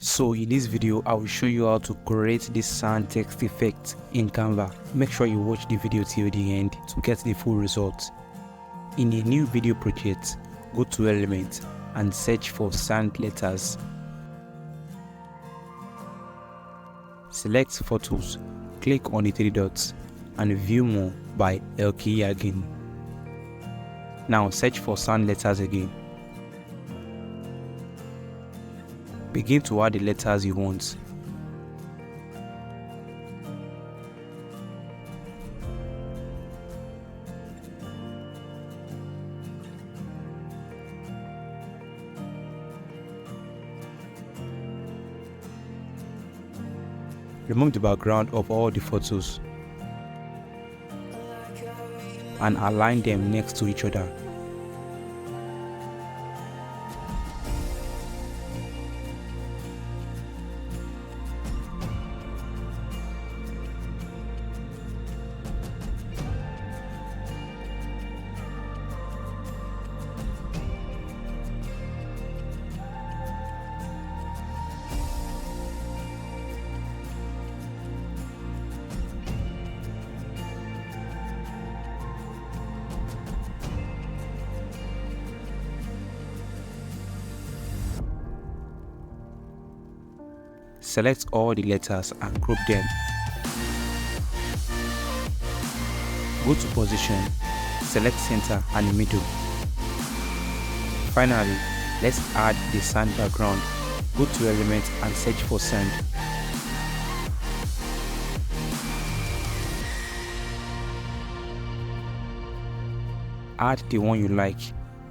So in this video, I will show you how to create this sound text effect in Canva. Make sure you watch the video till the end to get the full result. In a new video project, go to Element and search for sound letters. Select Photos, click on the three dots and View More by again. Now search for sound letters again. Begin to add the letters you want. Remove the background of all the photos and align them next to each other. Select all the letters and group them. Go to Position, select Center and Middle. Finally, let's add the sound background. Go to Element and search for sound. Add the one you like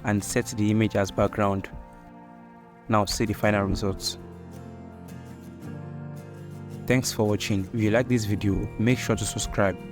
and set the image as background. Now see the final results. Thanks for watching. If you like this video, make sure to subscribe.